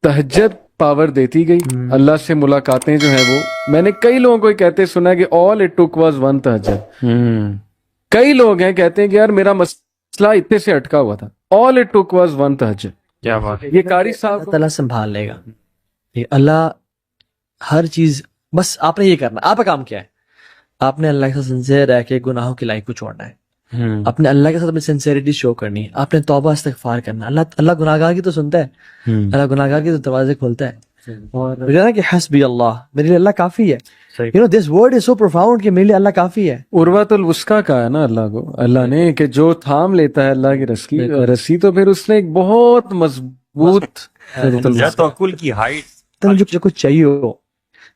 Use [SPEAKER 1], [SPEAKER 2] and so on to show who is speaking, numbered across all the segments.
[SPEAKER 1] تہجد پاور دیتی گئی, اللہ سے ملاقاتیں جو ہیں وہ, میں نے کئی لوگوں کو کہتے سنا کہ all it took was one تہجد. کئی لوگ ہیں کہتے ہیں کہ یار میرا مسئلہ اتنے سے اٹکا ہوا تھا, all it took was one تہجد.
[SPEAKER 2] کیا بات ہے.
[SPEAKER 1] یہ قاری صاحب
[SPEAKER 3] اللہ تعالیٰ سنبھال لے گا. اللہ ہر چیز, بس آپ نے یہ کرنا, آپ کا کام کیا ہے, آپ نے اللہ کے ساتھ سنسیئر رہ کے گناہوں کی لائف کو چھوڑنا ہے, اپنے اللہ کے ساتھ اپنی سنسیئرٹی شو کرنی ہے, آپ نے توبہ استغفار کرنا. اللہ گناہگار کی تو سنتا ہے, اللہ گناہگار کی تو دروازے کھولتا ہے. اور جانا کہ حسبی اللہ, میرے لیے اللہ کافی ہے. You know, this word is so profound کہ میرے لیے اللہ کافی ہے.
[SPEAKER 1] عروۃ الوثقیٰ کہا ہے نا اللہ کو, اللہ نے کہ جو تھام لیتا ہے اللہ کی رسی تو پھر اس نے ایک بہت مضبوط
[SPEAKER 2] توکل کی ہائٹ.
[SPEAKER 3] تو مجھے جو کچھ چاہیے ہو,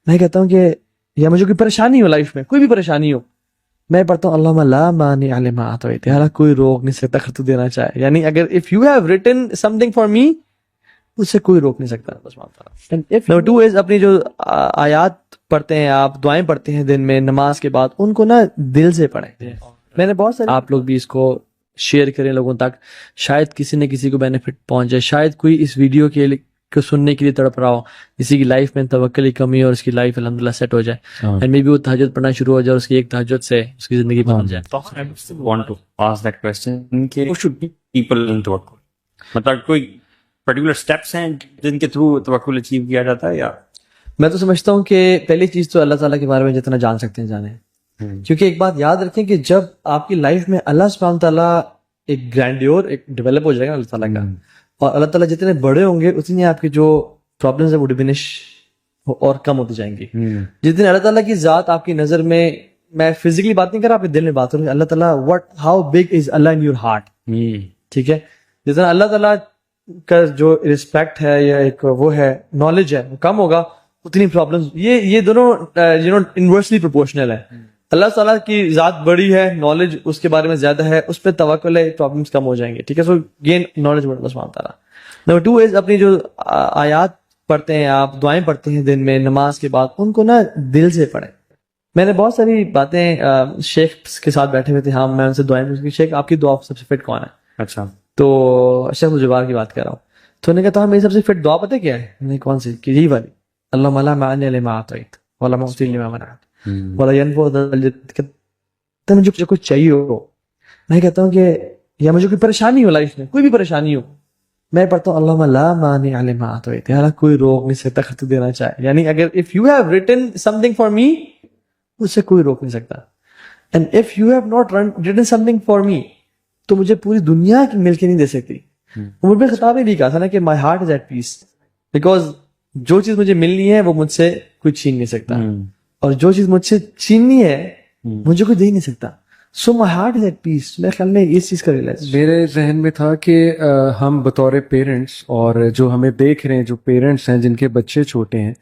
[SPEAKER 3] میں کہتا ہوں کہ یا مجھے کوئی پریشانی ہو لائف میں, کوئی بھی پریشانی ہو, میں پڑھتا ہوں اللہم لا مانع لما اعطیت, اللہ کوئی روک نہیں سکتا اگر تو دینا چاہے. یعنی اگر if you have written something for me, اس سے کوئی روک نہیں سکتا. نمبر 2 is اپنی جو آیات پڑھتے ہیں آپ, دعائیں پڑھتے ہیں دن میں نماز کے بعد, ان کو نا دل سے پڑھیں. میں نے بہت سارے, آپ لوگ بھی اس کو شیئر کریں لوگوں تک, شاید کسی نہ کسی کو بینیفٹ پہنچ جائے. شاید کوئی اس ویڈیو کو سننے کے لیے تڑپ رہا ہو, کسی کی لائف میں توکل کی کمی اور اس کی لائف الحمدللہ سیٹ ہو جائے, اینڈ مے بی وہ تہجد پڑھنا شروع ہو جائے اور اس کی ایک تہجد سے اس کی زندگی بدل جائے.
[SPEAKER 2] I want to ask that question کہ how should people learn توکل, مطلب کوئی پرٹیکولر اسٹیپس ہیں جن کے تھرو توکل اچیو کیا جاتا ہے؟ یا
[SPEAKER 3] میں تو سمجھتا ہوں کہ پہلی چیز تو اللہ تعالیٰ کے بارے میں جتنا جان سکتے ہیں جانیں, کیونکہ ایک بات یاد رکھیں کہ جب آپ کی لائف میں اللہ سبحانہ تعالیٰ ایک گرینڈیور ایک ڈیولپ ہو جائے گا اللہ تعالیٰ کا, اور اللہ تعالیٰ جتنے بڑے ہوں گے اتنی آپ کی جو پرابلمز ہیں وہ ڈیمینش اور کم ہوتی جائیں گی. جتنے اللہ تعالیٰ کی ذات آپ کی نظر میں فزیکلی بات نہیں کر رہا, آپ کے دل میں بات کروں, اللہ تعالیٰ how big is Allah in your heart. ٹھیک ہے, جتنا اللہ تعالیٰ کا جو رسپیکٹ ہے یا ایک وہ ہے نالج ہے وہ کم ہوگا, اتنی پرابلمز, یہ دونوں انورسلی پروپورشنل ہے. اللہ تعالیٰ کی ذات بڑی ہے, نالج اس کے بارے میں زیادہ ہے, اس پہ توکل ہے, پرابلمز کم ہو جائیں گے. ٹھیک ہے, سو گین نالج ورڈ اللہ سبحانہ تعالیٰ. نمبر 2 از اپنی جو آیات پڑھتے ہیں آپ, دعائیں پڑھتے ہیں دن میں نماز کے بعد, ان کو نا دل سے پڑھیں. میں نے بہت ساری باتیں شیخ کے ساتھ بیٹھے ہوئے تھے, ہاں میں ان سے دعائیں پوچھی, شیخ آپ کی دعا سب سے فٹ کون ہے؟
[SPEAKER 2] اچھا,
[SPEAKER 3] تو شیخ الجبار کی بات کر رہا ہوں. تو انہوں نے کہا میری سب سے فٹ دعا پتہ کیا ہے؟ میں نے کون سی؟ کہ یہی والی, اللہم لا مانع لما اعطیت ولا معطی لما منعت ولا ينفع ذا الجد. تو مجھے جو کچھ چاہیے ہو, میں کہتا ہوں کہ یا مجھے کوئی پریشانی ہو لائف میں, کوئی بھی پریشانی ہو, میں پڑھتا ہوں اللہم لا مانع لما اعطیت, اللہ کوئی روک نہیں سکتا اگر تو دینا چاہے. یعنی اگر if you have written something for me, اس سے کوئی روک نہیں سکتا. and if you have not written something for me, تو مجھے پوری دنیا کی مل کے نہیں دے سکتی. عمر بن خطاب نے بھی کہا تھا نا کہ my heart is at peace, because جو چیز مجھے ملنی ہے وہ مجھ سے کوئی چھین نہیں سکتا, اور جو چیز مجھ سے چھیننی ہے مجھے کوئی دے نہیں سکتا. So my heart is at peace. میرے خیال میں اس چیز کا ریلائز
[SPEAKER 1] میرے ذہن میں تھا کہ ہم بطور پیرنٹس, اور جو ہمیں دیکھ رہے ہیں جو پیرنٹس ہیں جن کے بچے چھوٹے ہیں,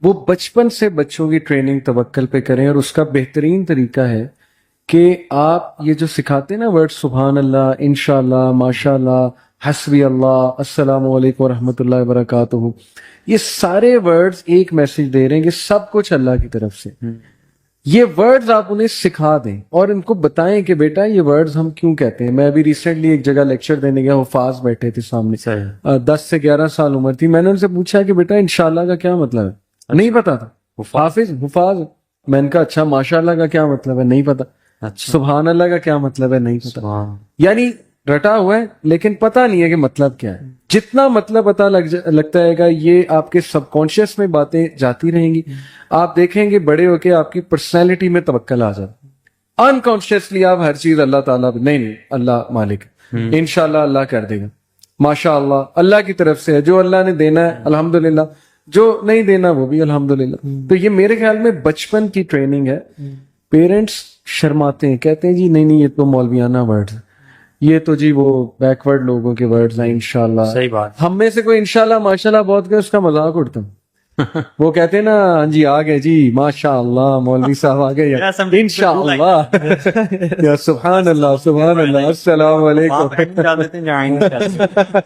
[SPEAKER 1] وہ بچپن سے بچوں کی ٹریننگ توکل پہ کریں. اور اس کا بہترین طریقہ ہے کہ آپ یہ جو سکھاتے ہیں نا ورڈ سبحان اللہ, انشاءاللہ, ماشاء اللہ, حسبی اللہ, السلام علیکم ورحمۃ اللہ وبرکاتہ, یہ سارے ورڈز ایک میسج دے رہے ہیں کہ سب کچھ اللہ کی طرف سے. یہ ورڈز آپ انہیں سکھا دیں اور ان کو بتائیں کہ بیٹا یہ ورڈز ہم کیوں کہتے ہیں. میں ابھی ریسنٹلی ایک جگہ لیکچر دینے گیا, حفاظ بیٹھے تھے سامنے, 10 سے 11 سال عمر تھی. میں نے ان سے پوچھا کہ بیٹا انشاءاللہ کا کیا مطلب ہے؟ نہیں پتا تھا. حفاظ. میں نے کہا اچھا ماشاءاللہ کا کیا مطلب ہے؟ نہیں پتا. سبحان اللہ کا کیا مطلب ہے؟ نہیں پتا. یعنی رٹا ہوا ہے لیکن پتا نہیں ہے کہ مطلب کیا ہے. جتنا مطلب پتا لگتا ہے گا, یہ آپ کے سب کانشیس میں باتیں جاتی رہیں گی. آپ دیکھیں گے بڑے ہو کے آپ کی پرسنالٹی میں توکل آ جاتا. انکانشیسلی آپ ہر چیز اللہ تعالیٰ نہیں اللہ مالک, انشاءاللہ اللہ کر دے گا, ماشاء اللہ اللہ کی طرف سے ہے, جو اللہ نے دینا ہے الحمدللہ, جو نہیں دینا وہ بھی الحمدللہ. تو یہ میرے خیال میں بچپن کی ٹریننگ ہے. پیرنٹس شرماتے ہیں, کہتے ہیں جی نہیں یہ تو مولویانہ ورڈ, یہ تو جی وہ بیکورڈ لوگوں کے ورڈز ہیں. انشاءاللہ,
[SPEAKER 2] صحیح بات.
[SPEAKER 1] ہم میں سے کوئی انشاءاللہ ماشاءاللہ بہت کہ اس کا مذاق اڑتا ہوں. وہ کہتے ہیں نا ہاں جی آ گئے جی ماشاء اللہ مولوی صاحب آ گئے, انشاءاللہ, یا سبحان اللہ سبحان اللہ, السلام علیکم,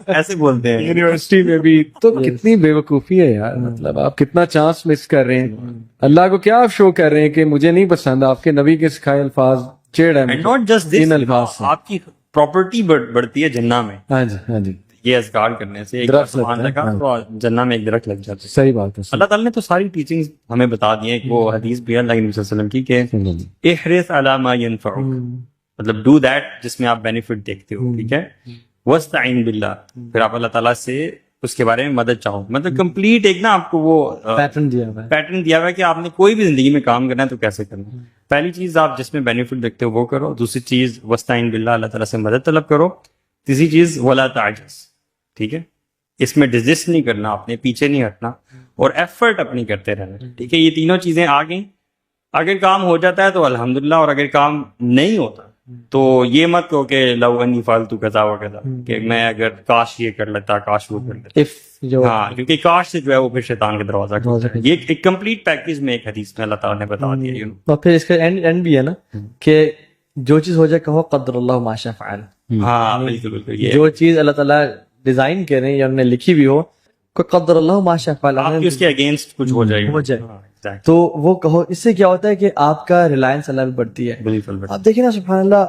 [SPEAKER 2] ایسے بولتے ہیں
[SPEAKER 1] یونیورسٹی میں بھی. تو کتنی بے وقوفی ہے یار, مطلب آپ کتنا چانس مس کر رہے ہیں. اللہ کو کیا آپ شو کر رہے ہیں کہ مجھے نہیں پسند آپ کے نبی کے سکھائے الفاظ, چیڑ ہے
[SPEAKER 2] ناٹ جسٹ دس, آپ کی پراپرٹی بڑھتی ہے جنہ میں.
[SPEAKER 1] ہاں جی ہاں جی,
[SPEAKER 2] یہ اذکار کرنے سے ایک
[SPEAKER 1] درخت
[SPEAKER 2] سبحان
[SPEAKER 1] لگتا ہے،
[SPEAKER 2] اللہ تو جنہ میں ایک درخت لگ جاتا ہے.
[SPEAKER 1] صحیح بات ہے.
[SPEAKER 2] اللہ تعالیٰ نے تو ساری ٹیچنگز ہمیں بتا دی ہیں. وہ حدیث بھی ہے اللہ کے نبی صلی اللہ علیہ وسلم کی کہ احرص علی ما ینفعک، مطلب ڈو دیٹ جس میں آپ بینیفٹ دیکھتے ہو. ٹھیک ہے. واستعین باللہ، پھر آپ اللہ تعالیٰ سے اس کے بارے میں مدد چاہو. مطلب کمپلیٹ ایک نا آپ کو وہ
[SPEAKER 3] پیٹرن دیا ہوا ہے.
[SPEAKER 2] پیٹرن دیا ہوا ہے کہ آپ نے کوئی بھی زندگی میں کام کرنا ہے تو کیسے کرنا ہے. پہلی چیز آپ جس میں بینیفٹ دیکھتے ہو وہ کرو. دوسری چیز واستعین باللہ، اللہ تعالیٰ سے مدد طلب کرو. تیسری چیز ولا تعجز، ٹھیک ہے، اس میں ڈیزسٹ نہیں کرنا، آپ نے پیچھے نہیں ہٹنا اور ایفرٹ اپنی کرتے رہنا. ٹھیک ہے. یہ تینوں چیزیں آ گئیں. اگر کام ہو جاتا ہے تو الحمدللہ، اور اگر کام نہیں ہوتا تو یہ مت کہو کہ لو انی فالتو کذا و کذا، کہ میں اگر کاش یہ کر لیتا، کاش وہ کر لیتا.
[SPEAKER 3] If جو
[SPEAKER 2] ہاں، کیونکہ کاش سے جو ہے وہ پھر شیطان کا دروازہ کھولتا ہے. یہ ایک کمپلیٹ پیکج میں ایک حدیث میں اللہ تعالیٰ نے بتا دیا.
[SPEAKER 3] اور پھر اس کا اینڈ بھی ہے نا کہ جو چیز ہو جائے کہو قدر اللہ ما شاء فعل.
[SPEAKER 2] ہاں بالکل بالکل. یہ
[SPEAKER 3] جو چیز اللہ تعالیٰ ڈیزائن کریں یا انہوں نے لکھی بھی ہو، کوئی قدر اللہ ما شاء فعل
[SPEAKER 2] آپ کی اس کے اگینسٹ کچھ ہو جائے
[SPEAKER 3] ہو جائے
[SPEAKER 2] ہاں، exactly.
[SPEAKER 3] تو وہ کہو. اس سے کیا ہوتا ہے کہ آپ کا ریلائنس اللہ پہ بڑھتی ہے.
[SPEAKER 2] بالکل بالکل.
[SPEAKER 3] آپ دیکھیں نا سبحان اللہ،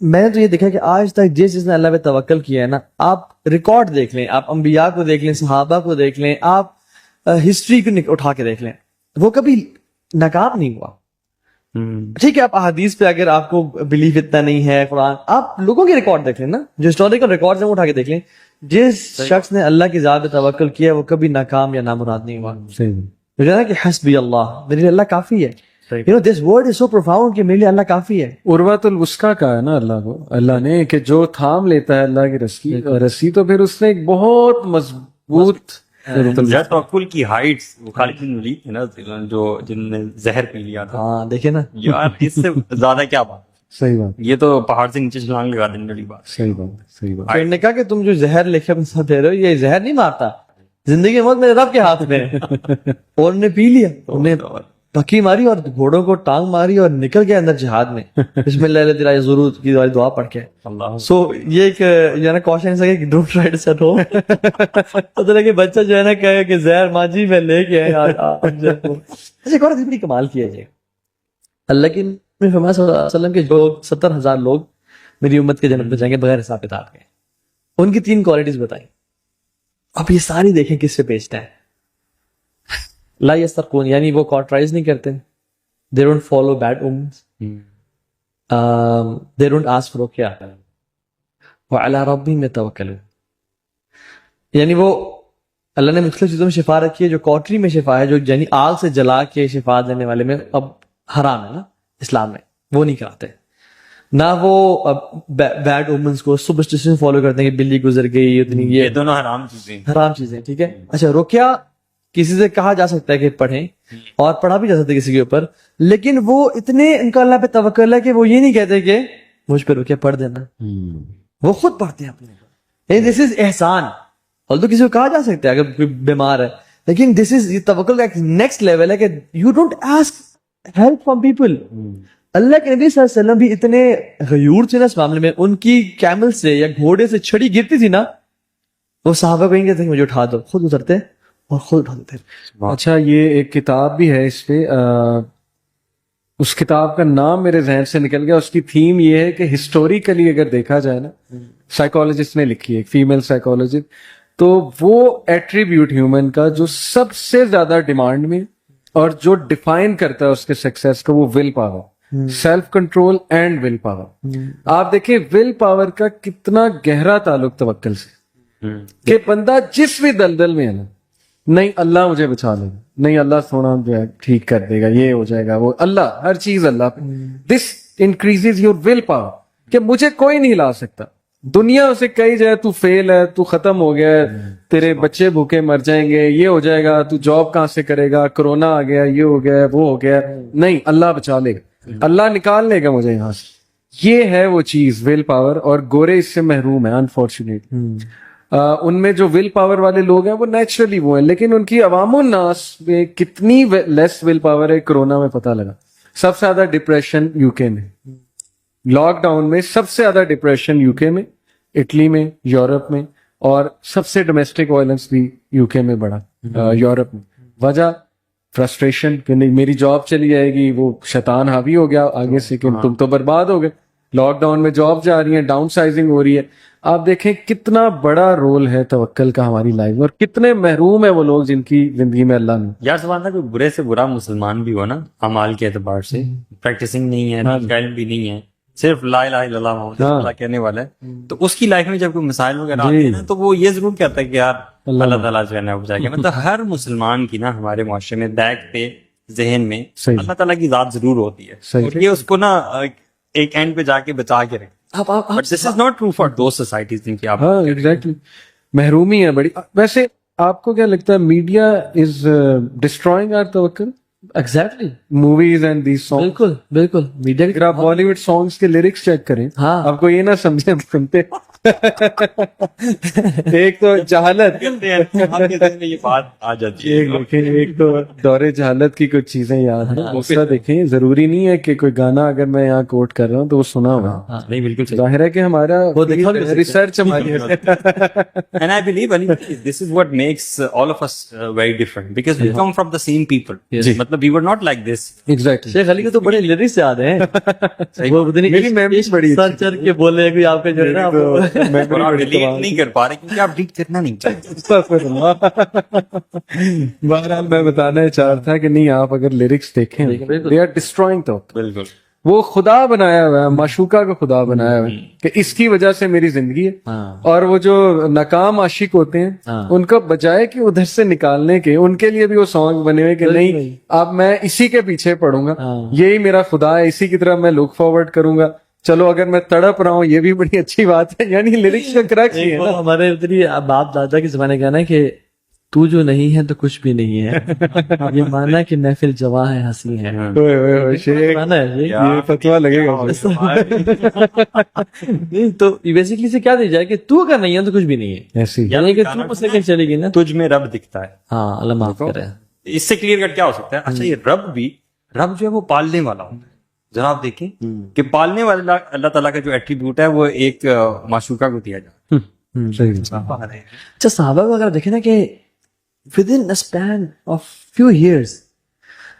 [SPEAKER 3] میں نے تو یہ دیکھا کہ آج تک جس چیز نے اللہ پہ توکل کیا ہے نا، آپ ریکارڈ دیکھ لیں، آپ انبیاء کو دیکھ لیں، صحابہ کو دیکھ لیں، آپ ہسٹری کو اٹھا کے دیکھ لیں، وہ کبھی ناکام نہیں ہوا. ٹھیک ہے، آپ احادیث پہ اگر آپ کو بلیف اتنا نہیں ہے، قرآن، آپ لوگوں کے ریکارڈ دیکھ لیں نا، جو ہسٹوریکل ریکارڈ ہیں وہ اٹھا کے دیکھ لیں. جس شخص نے اللہ کی ذات پہ توکل کیا وہ کبھی ناکام یا نامراد نہیں ہوا. مجھے نا کہ حسبی اللہ، میرے لیے اللہ کافی ہے. You know, this word is so profound کہ میرے لیے اللہ کافی ہے.
[SPEAKER 1] عروۃ الوثقیٰ کہا ہے نا اللہ کو، اللہ نے کہ جو تھام لیتا ہے اللہ کی رسی تو پھر اس نے ایک بہت مضبوط
[SPEAKER 2] توکل کی ہائٹس. وہ خالد بن ولید تھے نا جو جن نے زہر پی لیا تھا.
[SPEAKER 3] ہاں دیکھیں نا
[SPEAKER 2] یار اس سے زیادہ کیا بات.
[SPEAKER 1] صحیح بات،
[SPEAKER 2] یہ تو پہاڑ سے نیچے چھلانگ لگا دینے والی بات.
[SPEAKER 1] صحیح بات، صحیح بات.
[SPEAKER 3] پھر نے کہا کہ تم جو زہر لے کے اپنے ساتھ دے رہے ہو، یہ زہر نہیں مارتا، زندگی موت میرے رب کے ہاتھ میں ہے. اور انہیں پی لیا، انہیں پکی ماری اور گھوڑوں کو ٹانگ ماری اور نکل گیا اندر جہاد میں. بسم اللہ الذی لا یضر کی دعا پڑھ کے. سو یہ ایک جو ہے نا کوشچن ہے کہ don't try to set home. پتہ کہ بچہ جو ہے نا کہے کہ زہر ماجی میں لے کے آیا. اچھا ایک اور بڑی کمال کیا ہے اللہ کی فرمایا صلی اللہ علیہ وسلم کے جو 70,000 لوگ میری امت کے جنت میں جائیں گے بغیر حساب کتاب کے. ان کی 3 کوالٹیز بتائیں. اب یہ ساری دیکھیں کس سے بیچتا ہے. لا یسترقون، یعنی وہ کانٹرائز نہیں کرتے. they don't follow bad omens. they don't ask for Ruqaiya. وعلی ربہم یتوکلون، یعنی وہ اللہ نے مختلف چیزوں میں شفا رکھی ہے. جو کوٹری میں شفا ہے، جو یعنی آگ سے جلا کے شفا دینے والے میں اب حرام ہے نا اسلام میں، وہ نہیں کراتے. نہ وہ بیڈ اومنس کو سپرسٹیشن فالو کرتے ہیں کہ بلی گزر گئی اتنی،
[SPEAKER 2] یہ دونوں حرام چیزیں.
[SPEAKER 3] ٹھیک ہے. اچھا رقیہ کسی سے کہا جا سکتا ہے کہ پڑھیں، اور پڑھا بھی جا سکتا ہے کسی کے اوپر، لیکن وہ اتنے ان کا اللہ پہ توکل ہے کہ وہ یہ نہیں کہتے کہ مجھ پہ رقیہ پڑھ دینا، وہ خود پڑھتے ہیں اپنے اوپر. دس از احسان. اور تو کسی کو کہا جا سکتا ہے اگر کوئی بیمار ہے، لیکن دس از توکل کا نیکسٹ لیول ہے کہ you don't ask help from people. اللہ کے نبی صلی اللہ علیہ وسلم بھی اتنے غیور تھے نا اس معاملے میں، ان کی کیمل سے یا گھوڑے سے چھڑی گرتی تھی نا، وہ صحابہ کہیں گے مجھے اٹھا دو، خود اترتے اور خود اٹھا دیتے.
[SPEAKER 1] اچھا یہ ایک کتاب بھی ہے اس پہ، اس کتاب کا نام میرے ذہن سے نکل گیا. اس کی تھیم یہ ہے کہ ہسٹوریکلی اگر دیکھا جائے نا، سائیکالوجسٹ نے لکھی ہے، ایک فیمیل سائیکالوجسٹ، تو وہ ایٹریبیوٹ ہیومن کا جو سب سے زیادہ ڈیمانڈ میں اور جو ڈیفائن کرتا ہے اس کے سکسیس کو، وہ will power, self control and will power. آپ دیکھیں ول پاور کا کتنا گہرا تعلق توکل سے، کہ بندہ جس بھی دلدل میں ہے نا، نہیں اللہ مجھے بچا لے گا، نہیں اللہ سونا جو ہے ٹھیک کر دے گا، یہ ہو جائے گا، وہ اللہ ہر چیز اللہ پہ. دس انکریزز یور ول پاور، کہ مجھے کوئی نہیں لا سکتا. دنیا اسے کہی جائے تو فیل ہے، تو ختم ہو گیا ہے، تیرے بچے بھوکے مر جائیں گے، یہ ہو جائے گا، تو جاب کہاں سے کرے گا، کرونا آ گیا، یہ ہو گیا، وہ ہو گیا، نہیں اللہ بچا لے گا، اللہ نکال لے گا مجھے یہاں سے. یہ ہے وہ چیز ول پاور، اور گورے اس سے محروم ہیں انفارچونیٹلی. ان میں جو ول پاور والے لوگ ہیں وہ نیچرلی وہ ہیں، لیکن ان کی عوام الناس میں کتنی لیس ول پاور ہے کرونا میں پتہ لگا. سب سے زیادہ ڈپریشن یو کے میں، لاک ڈاؤن میں سب سے زیادہ ڈپریشن یو کے میں، اٹلی میں، یورپ میں، اور سب سے ڈومیسٹک وائلنس بھی یو کے میں بڑھا، یورپ میں. وجہ فرسٹریشن کہ نہیں میری جاب چلی جائے گی، وہ شیطان حاوی ہو گیا آگے سے کہ تم تو برباد ہو گئے. لاک ڈاؤن میں جاب جا رہی ہیں, ڈاؤن سائزنگ ہو رہی ہے. آپ دیکھیں کتنا بڑا رول ہے توکل کا ہماری لائف میں, اور کتنے محروم ہیں وہ لوگ جن کی زندگی میں اللہ نے.
[SPEAKER 2] یار سبحان اللہ, کوئی برے سے برا مسلمان بھی ہو نا اعمال کے اعتبار سے, پریکٹسنگ نہیں ہے, علم بھی نہیں ہے, صرف لا الہ الا اللہ محمد رسول اللہ کہنے والا ہے, تو اس کی لائف میں جب کوئی مسائل وغیرہ آتے ہیں نا تو وہ یہ ضرور کہتا ہے کہ یار اللہ تعالیٰ جو ہے نا بچا کے. مطلب ہر مسلمان کی نا ہمارے معاشرے میں بیک پہ ذہن میں اللہ تعالیٰ کی ذات ضرور ہوتی ہے, اور یہ اس کو نا ایک اینڈ پہ جا کے بچا کے رکھے. But this is not true for those societies جن کی آپ
[SPEAKER 1] ایگزیکٹلی محرومی ہے بڑی. ویسے آپ کو کیا لگتا ہے میڈیا از ڈسٹرائنگ آور توکل؟
[SPEAKER 3] Exactly,
[SPEAKER 1] movies and these song,
[SPEAKER 3] بالکل بالکل. میڈیا
[SPEAKER 1] اگر آپ بالی ووڈ سانگس کے لیرکس چیک کریں,
[SPEAKER 3] ہاں,
[SPEAKER 1] آپ کو یہ نہ سمجھے ہم سنتے ایک تو جہالت,
[SPEAKER 2] یہ بات آ جاتی ہے,
[SPEAKER 1] ایک تو دور جہالت کی کچھ چیزیں یاد ہیں. دوسرا دیکھیں ضروری نہیں ہے کہ کوئی گانا اگر میں یہاں کوٹ کر رہا ہوں تو وہ سنا ہوا,
[SPEAKER 2] نہیں بالکل
[SPEAKER 1] ظاہر ہے کہ ہمارا ریسرچ ہماری
[SPEAKER 2] and I believe this is what makes all of us very different because we come from the same people. مطلب we were not like this.
[SPEAKER 1] Exactly.
[SPEAKER 3] شیخ علی کو تو بڑے لیرکس یاد ہیں, وہ
[SPEAKER 1] میری میموری بڑی
[SPEAKER 3] سر چڑھ کے بولے کوئی آپ کے جو ہے نا
[SPEAKER 2] اور آپ ڈیلیٹ نہیں کر پا رہے کیونکہ آپ ڈیلیٹ کرنا نہیں چاہتے.
[SPEAKER 1] بہرحال میں بتانا چاہ رہا تھا کہ نہیں, آپ اگر لیرکس دیکھیں they are destroying تو
[SPEAKER 2] بالکل
[SPEAKER 1] وہ خدا بنایا ہوا ہے, معشوقہ کو خدا بنایا ہوا ہے کہ اس کی وجہ سے میری زندگی ہے. اور وہ جو ناکام عاشق ہوتے ہیں ان کو بجائے کہ ادھر سے نکالنے کے, ان کے لیے بھی وہ سانگ بنے ہوئے کہ نہیں اب میں اسی کے پیچھے پڑوں گا, یہی میرا خدا ہے, اسی کی طرح میں لک فارورڈ کروں گا. چلو اگر میں تڑپ رہا ہوں یہ بھی بڑی اچھی بات ہے. یعنی لیرکس کا کریکٹ ہے نا,
[SPEAKER 3] ہمارے باپ دادا کے زمانے کا نا کہ تو جو نہیں ہے تو کچھ بھی نہیں ہے, یہ مانا کہ محفل جواں ہے ہنسی ہے.
[SPEAKER 1] یہ فتویٰ لگے گا
[SPEAKER 3] نہیں تو بیسکلی سے کیا دی جائے کہ تو اگر نہیں ہے تو کچھ بھی نہیں ہے,
[SPEAKER 1] ایسی.
[SPEAKER 3] یعنی کہ تو اس لیکن چلے گی نا
[SPEAKER 2] تجھ میں رب دکھتا ہے.
[SPEAKER 3] ہاں اللہ معاف کرے.
[SPEAKER 2] اس سے کلیئر کٹ کیا ہو سکتا ہے؟ اچھا یہ رب جو ہے وہ پالنے والا ہوتا ہے. ذرا آپ دیکھیں کہ پالنے والا اللہ تعالیٰ کا جو ایٹریبیوٹ ہے وہ ایک معشوقہ کو دیا جاتا ہے.
[SPEAKER 3] اچھا صحابہ کو اگر دیکھیں نا کہ with in span of few years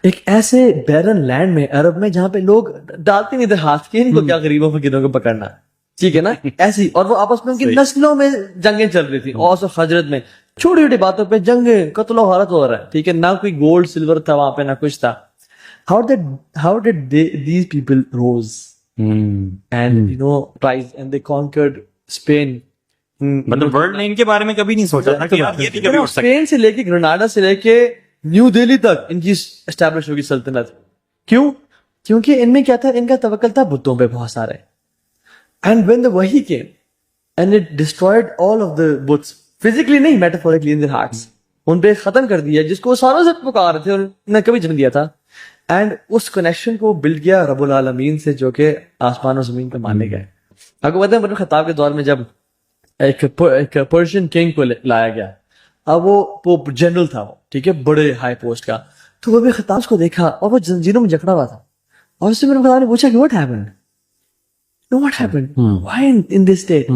[SPEAKER 3] ایک ایسے بیرن لینڈ میں عرب میں جہاں پہ لوگ ڈالتے نہیں تھے ہاتھ کے, ان کو کیا غریبوں فقیروں کو پکڑنا, ٹھیک ہے نا ایسی. اور وہ آپس میں ان کی نسلوں میں جنگیں چل رہی تھی, اوس اور خزرج میں چھوٹی چھوٹی باتوں پہ جنگیں, قتل و غارت ہو رہا ہے, ٹھیک ہے, نہ کوئی گولڈ سلور تھا وہاں پہ نہ کچھ تھا. How did these people rose and rise and they conquered Spain.
[SPEAKER 2] مطلب ورلڈ نے ان کے بارے میں کبھی نہیں سوچا تھا کہ یہ بھی کبھی اٹھ سکتے.
[SPEAKER 3] اسپین سے لے کے گرناڈا سے لے کے نیو دہلی تک ان کی اسٹیبلش ہوگی سلطنت. کیوں؟ کیونکہ ان میں کیا تھا, ان کا توکل تھا بتوں پہ بہت سارے. And when the wahi came and it destroyed all of the butts, physically نہیں, metaphorically in their hearts, ان پہ ختم کر دیا جس کو ساروں سے پکار رہے تھے اور انہیں کبھی جنم دیا تھا. اینڈ اس کنیکشن کو بلڈ کیا رب العالمین سے جو کہ آسمان و زمین پہ مانے گئے. آپ کو پتہ ہے عمر بن خطاب کے دور میں جب ایک پرشین کنگ کو لایا گیا, اب وہ جنرل تھا, وہ ٹھیک ہے, بڑے ہائی پوسٹ کا, تو وہ بھی خطاب کو دیکھا اور وہ زنجیروں میں جکڑا ہوا تھا, اور اس سے میرے خطاب نے پوچھا کہ what happened? Why in this state?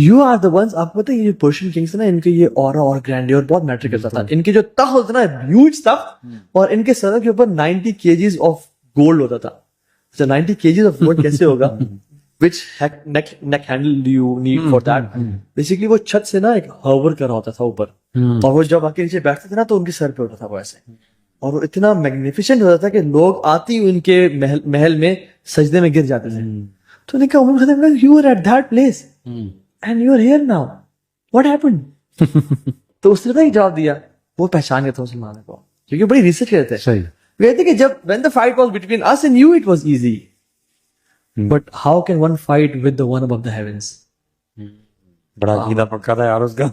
[SPEAKER 3] You are the ones. آپ کو پتہ ہے یہ پرشین کنگز نا, ان کے یہ اورا اور گرینڈیور بہت میٹر کرتا تھا. ان کے جو تخت ہوتا نا, ہیوج تخت, اور ان کے سر کے اوپر 90 kgs آف گولڈ ہوتا تھا. اچھا 90 kgs آف گولڈ کیسے ہوگا؟ which neck handle do you need for that? Basically وہ چھت سے نا ایک ہوور کر رہا ہوتا تھا اوپر, اور وہ جب آ کے نیچے بیٹھتے تھے نا تو ان کے سر پہ ہوتا تھا وہ ایسے, اور وہ اتنا میگنیفیشنٹ ہوتا تھا کہ لوگ آتی ان کے محل میں سجدے میں گر جاتے تھے. تو نے کہا عمر بن خطاب, you were at that place and you are here now, what happened? تو اس نے جواب دیا, وہ پہچان گیا تھا مسلمانوں کو, کیونکہ بڑی ریسرچ کرتے ہیں. کہتے کہ جب when the fight was between us and you it was easy, but how can one fight with the one above the heavens?
[SPEAKER 2] بڑا عقیدہ پکا تھا یار اس کا,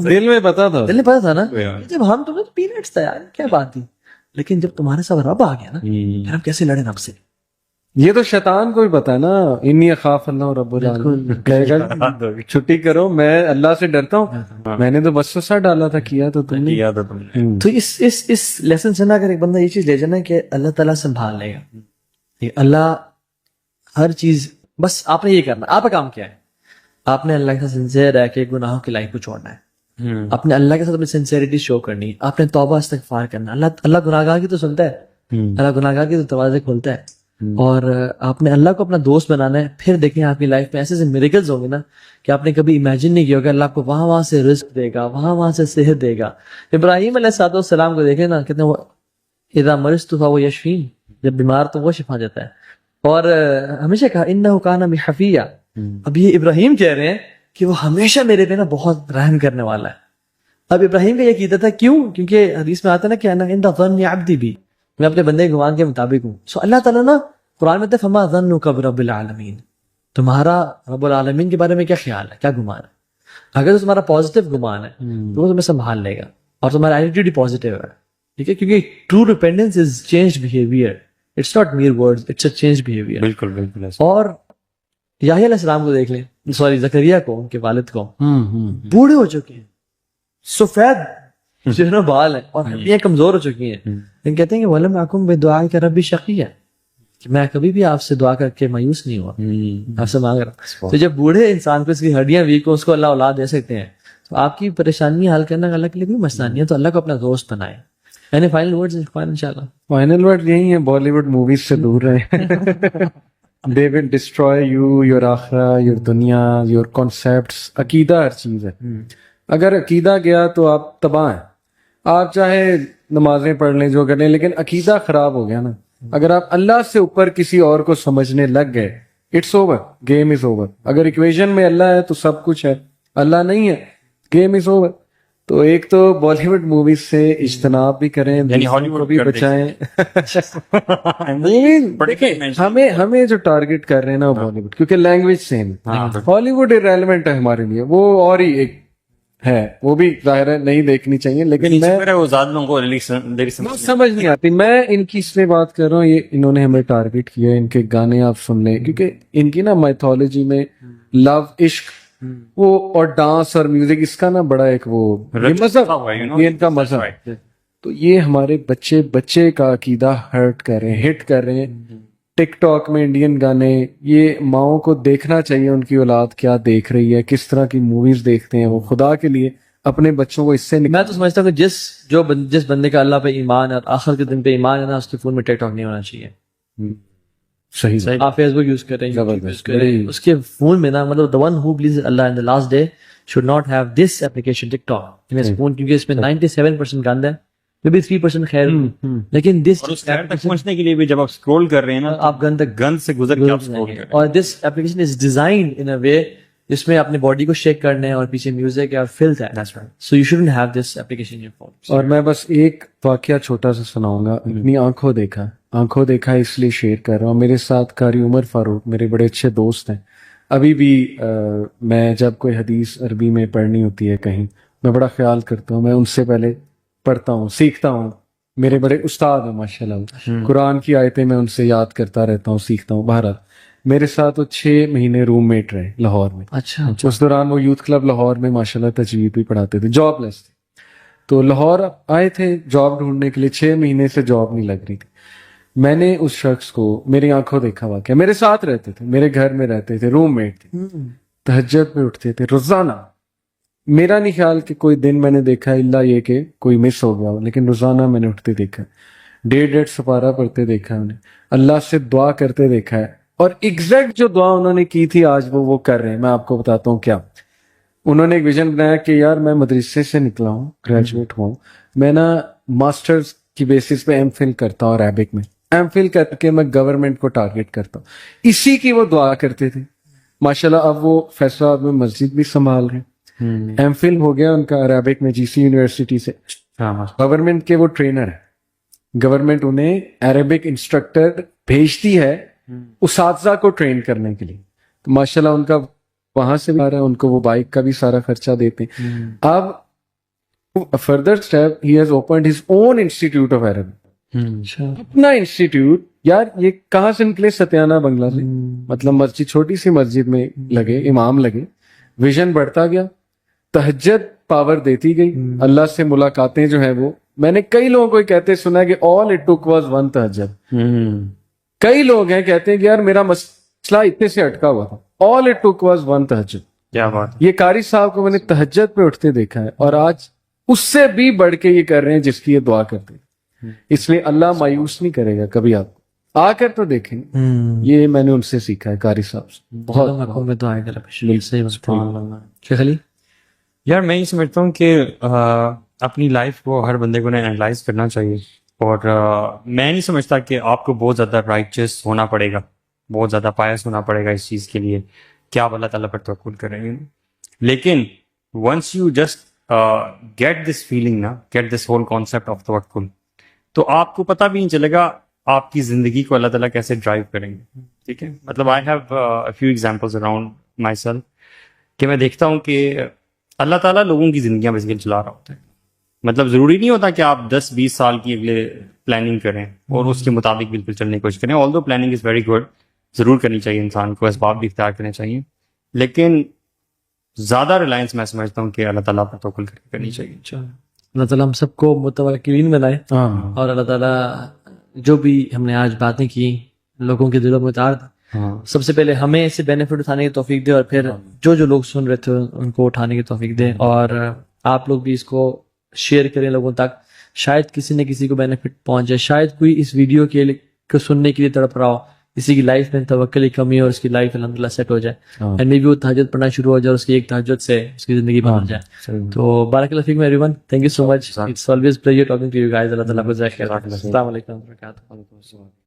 [SPEAKER 1] دل میں پتا تھا نا,
[SPEAKER 3] جب ہم تو پینٹس تھا یار, کیا بات تھی, لیکن جب تمہارے ساتھ رب آ گیا نا, پھر ہم کیسے لڑیں رب سے.
[SPEAKER 1] یہ تو شیطان کو بھی پتا ہے نا, انی اخاف اللہ رب العالمین, کہے گا چھٹی کرو, میں اللہ سے ڈرتا ہوں, میں نے تو وسوسہ ڈالا تھا, کیا تو تم نے.
[SPEAKER 3] تو اس لیسن سے نا اگر ایک بندہ یہ چیز لے جانا کہ اللہ تعالیٰ سنبھال لے گا, اللہ ہر چیز, بس آپ نے یہ کرنا, آپ کا کام کیا ہے, آپ نے اللہ کے ساتھ سنسیئر رہ کے گناہوں کی لائف کو چھوڑنا ہے, آپ نے اللہ کے ساتھ اپنی سنسیئرٹی شو کرنی, آپ نے توبہ استغفار کرنا. اللہ گناہگار کی تو سنتا ہے, اللہ گناہگار کی تو دروازے کھولتا ہے. اور آپ نے اللہ کو اپنا دوست بنانا ہے. پھر دیکھیں آپ کی لائف میں ایسے میریکلز ہوں گے نا کہ آپ نے کبھی امیجن نہیں کیا ہوگا اللہ آپ کو وہاں سے رزق دے گا, وہاں سے صحت دے گا. ابراہیم علیہ السلام کو دیکھیں نا, کتنے وہ اذا مرضت فهو یشفین, جب بیمار تو وہ شفا دیتا ہے. اور ہمیشہ کہا انہ کان بی حفیہ. اب یہ ابراہیم کہہ رہے ہیں کہ وہ ہمیشہ میرے پہ نا بہت رحم کرنے والا ہے. اب ابراہیم کا یہ عقیدہ تھا, کیوں؟ کیونکہ حدیث میں آتا ہے نا کہ انا عند ظن عبدی بی, میں اپنے بندے کے گمان کے مطابق ہوں. سو اللہ تعالیٰ نا قرآن میں کہتا ہے فما ظنک برب العالمین, تمہارا رب العالمین کے بارے میں کیا خیال ہے, کیا گمان ہے؟ اگر تو تمہارا پازیٹیو گمان ہے تو وہ تمہیں سنبھال لے گا, اور تمہارا ایٹیٹیوڈ ہی پازیٹیو ہے. ٹھیک ہے, کیونکہ true repentance is change behaviour, it's not mere words, it's a change behaviour.
[SPEAKER 2] بالکل بالکل ایسا.
[SPEAKER 3] اور یحییٰ علیہ السلام کو دیکھ لیں, سوری زکریا کو, ان کے والد کو, بوڑھے ہو چکے ہیں, سفید چہرہ بال ہیں, اور ہڈیاں کمزور ہو چکی ہیں, لیکن کہتے ہیں کہ وَلَمْ أَكُنْ بِدُعَائِكَ رَبِّ شَقِيًّا, کہ میں کبھی بھی آپ سے دعا کر کے مایوس نہیں ہوا, آپ سے مانگ رہا. تو جب بوڑھے انسان کو اس کی ہڈیاں ویک ہو, اس کو اللہ اولاد دے سکتے ہیں, تو آپ کی پریشانی حل کرنا اللہ کے لیے کوئی مسئلہ نہیں ہے. تو اللہ کو اپنا دوست بنائے. یعنی فائنل ورڈز انشاءاللہ,
[SPEAKER 1] فائنل ورڈ یہی ہے, بالی ووڈ موویز سے دور رہیں. They will destroy you, your آخرہ, your دنیا, your concepts. عقیدہ ہر چیز ہے. اگر عقیدہ گیا تو آپ تباہ ہیں. آپ چاہے نمازیں پڑھ لیں, جو کر لیں, لیکن عقیدہ خراب ہو گیا نا. اگر آپ اللہ سے اوپر کسی اور کو سمجھنے لگ گئے, it's over, game is over. اگر ایکویژن میں اللہ ہے تو سب کچھ ہے, اللہ نہیں ہے, گیم از اوور. تو ایک تو بالی ووڈ موویز سے اجتناب بھی کریں,
[SPEAKER 2] یعنی ہالی ووڈ
[SPEAKER 1] کو بھی بچائیں. ہمیں جو ٹارگٹ کر رہے ہیں نا بالی ووڈ, کیونکہ لینگویج سیم. ہالی ووڈ ارریلیونٹ ہے ہمارے لیے, وہ اور ہی ایک ہے, وہ بھی ظاہر ہے نہیں دیکھنی چاہیے, لیکن میں
[SPEAKER 2] وہ زیادہ لوگوں کو
[SPEAKER 1] سمجھ نہیں آتی. میں ان کی اس لیے بات کر رہا ہوں, یہ انہوں نے ہمیں ٹارگٹ کیا, ان کے گانے آپ سن لیں, کیونکہ ان کی نا مائتھولوجی میں لو, عشق, وہ اور ڈانس اور میوزک, اس کا نا بڑا ایک وہ مذہب, یہ ان کا مذہب ہے. تو یہ ہمارے بچے کا عقیدہ ہرٹ کر رہے ہیں, ہٹ کر رہے ہیں. ٹک ٹاک میں انڈین گانے, یہ ماؤں کو دیکھنا چاہیے ان کی اولاد کیا دیکھ رہی ہے, کس طرح کی موویز دیکھتے ہیں وہ. خدا کے لیے اپنے بچوں کو اس سے
[SPEAKER 3] میں تو سمجھتا ہوں کہ جس بندے کا اللہ پہ ایمان اور آخر کے دن پہ ایمان ہے نا, اس کے فون میں ٹک ٹاک نہیں ہونا چاہیے.
[SPEAKER 1] صحیح.
[SPEAKER 3] آپ فیس بک یوز کر رہے ہیں, اس کے فون میں نا, مطلب the one who believes in Allah in the last day should not have this application TikTok in his phone, کیونکہ اس میں 97% گند ہے, میں بھی 3% خیر, لیکن
[SPEAKER 2] اس خیر تک پہنچنے کے لیے بھی جب آپ اسکرول کر رہے ہیں نا,
[SPEAKER 3] آپ گند
[SPEAKER 2] سے گزر کے آپ اسکرول کر رہے ہیں.
[SPEAKER 3] اور this application is designed in اے وے جس میں اپنے باڈی کو شیک کرنا ہے, اور پیچھے میوزک ہے اور فلٹ ہے. So you shouldn't have this application in your phone.
[SPEAKER 1] اور میں بس ایک واقعہ چھوٹا سا سناؤں گا. اپنی آنکھوں دیکھا اس لیے شیئر کر رہا ہوں. میرے ساتھ قاری عمر فاروق میرے بڑے اچھے دوست ہیں. ابھی بھی میں جب کوئی حدیث عربی میں پڑھنی ہوتی ہے کہیں, میں بڑا خیال کرتا ہوں, میں ان سے پہلے پڑھتا ہوں, سیکھتا ہوں. میرے بڑے استاد ہیں ماشاءاللہ, قرآن کی آیتیں میں ان سے یاد کرتا رہتا ہوں, سیکھتا ہوں. بہرحال میرے ساتھ وہ 6 مہینے روم میٹ رہے لاہور میں.
[SPEAKER 3] اچھا.
[SPEAKER 1] اس دوران وہ یوتھ کلب لاہور میں ماشاءاللہ تجوید بھی پڑھاتے تھے, جاب لیس تھے. تو لاہور آئے تھے جاب ڈھونڈنے کے لیے, 6 مہینے سے جاب نہیں لگ رہی تھی. میں نے اس شخص کو میری آنکھوں دیکھا واقعہ, میرے ساتھ رہتے تھے, میرے گھر میں رہتے تھے, روم میٹ تھے, تہجد میں اٹھتے تھے روزانہ. میرا نہیں خیال کہ کوئی دن میں نے دیکھا الا یہ کہ کوئی مس ہو گیا ہو, لیکن روزانہ میں نے اٹھتے دیکھا, 1.5 سپارہ پڑھتے دیکھا, انہیں اللہ سے دعا کرتے دیکھا ہے. اور ایگزیکٹ جو دعا انہوں نے کی تھی آج وہ کر رہے ہیں. میں آپ کو بتاتا ہوں کیا. انہوں نے ایک ویژن بنایا کہ یار میں مدرسے سے نکلا ہوں, گریجویٹ ہوں, میں نا ماسٹرز کی بیسس پہ ایم فل کرتا ہوں عربک میں, ایم فل کر کے میں گورنمنٹ کو ٹارگٹ کرتا ہوں. اسی کی وہ دعا کرتے تھے ماشاءاللہ. اب وہ فیصلہ آباد میں مسجد بھی سنبھال رہے ہیں. ایم فل ہو گیا ان کا عربک میں GC یونیورسٹی سے. گورنمنٹ کے وہ ٹرینر ہیں, گورنمنٹ انہیں عربک انسٹرکٹر بھیجتی ہے اساتذہ کو ٹرین کرنے کے لیے. تو ماشاءاللہ ان کا وہاں سے بھی آ رہا ہے, ان کو وہ بائک کا بھی سارا خرچہ دیتے ہیں. اب further step he has opened his own institute of Arabic, اپنا انسٹیٹیوٹ. یار یہ کہاں سے نکلے؟ ستیانہ بنگلہ سے. مطلب مسجد, چھوٹی سی مسجد میں لگے, امام لگے, ویژن بڑھتا گیا, تہجد پاور دیتی گئی, اللہ سے ملاقاتیں جو ہیں وہ, میں نے کئی لوگوں کو کہتے سنا کہ all it took was one تہجد. کئی لوگ ہیں کہتے ہیں کہ یار میرا مسئلہ اتنے سے اٹکا ہوا تھا, all it took was one تہجد.
[SPEAKER 2] کیا بات.
[SPEAKER 1] یہ قاری صاحب کو میں نے تہجد پہ اٹھتے دیکھا ہے, اور آج اس سے بھی بڑھ کے یہ کر رہے ہیں جس کی یہ دعا کرتے ہیں. اس لیے اللہ مایوس نہیں کرے گا کبھی آپ کو. آ کر تو دیکھیں, یہ میں نے ان سے سیکھا ہے قاری صاحب سے.
[SPEAKER 3] بہت آنکھوں میں تو آئے گا صحیح بات ہے. شیخ علی
[SPEAKER 2] یار میں یہ سمجھتا ہوں کہ اپنی لائف کو ہر بندے کو انالائز کرنا چاہیے, اور میں نہیں سمجھتا کہ آپ کو بہت زیادہ رائچس ہونا پڑے گا, بہت زیادہ پائس ہونا پڑے گا اس چیز کے لیے کہ آپ اللہ تعالیٰ پر توکل کریں گے. لیکن once you just get this feeling نا, get this whole concept of توکل, تو آپ کو پتہ بھی نہیں چلے گا آپ کی زندگی کو اللہ تعالیٰ کیسے ڈرائیو کریں گے. ٹھیک ہے, مطلب I have few examples around my self کہ میں دیکھتا ہوں کہ اللہ تعالیٰ لوگوں کی زندگیاں بیسیکلی چلا رہا ہوتا ہے. مطلب ضروری نہیں ہوتا کہ آپ 10-20 سال کی اگلے پلاننگ کریں اور اس کے مطابق بالکل چلنے کی کوشش کریں. آلدو پلاننگ از ویری گڈ, ضرور کرنی چاہیے انسان کو, اسباب بھی اختیار کرنے چاہیے, لیکن زیادہ ریلائنس میں سمجھتا ہوں کہ اللہ تعالیٰ پر توکل کرنی چاہیے.
[SPEAKER 3] اللہ تعالیٰ ہم سب کو متوکلین بنائے, اور اللہ تعالیٰ جو بھی ہم نے آج باتیں کی لوگوں کے دلوں میں اتار دیں. سب سے پہلے ہمیں اسے بینیفٹ اٹھانے کی توفیق دے, اور پھر جو لوگ سن رہے تھے ان کو اٹھانے کی توفیق دے, اور آپ لوگ بھی اس کو شیئر کریں لوگوں تک, شاید کسی نہ کسی کو بینیفٹ پہنچ جائے. شاید کوئی اس ویڈیو کو سننے کے لیے تڑپ رہا ہو, کسی کی لائف میں توکل کی کمی ہے اور اس کی لائف الحمدللہ سیٹ ہو جائے, اینڈ می بی وہ تہجد پڑھنا شروع ہو جائے اور اس کی ایک تہجد سے اس کی زندگی بدل جائے. تو بارک اللہ فیکم everyone, thank you so much, it's always pleasure talking to you guys. اللہ تعالیٰ کو جزاک خیر. السلام علیکم و رحمۃ اللہ وبرکاتہ.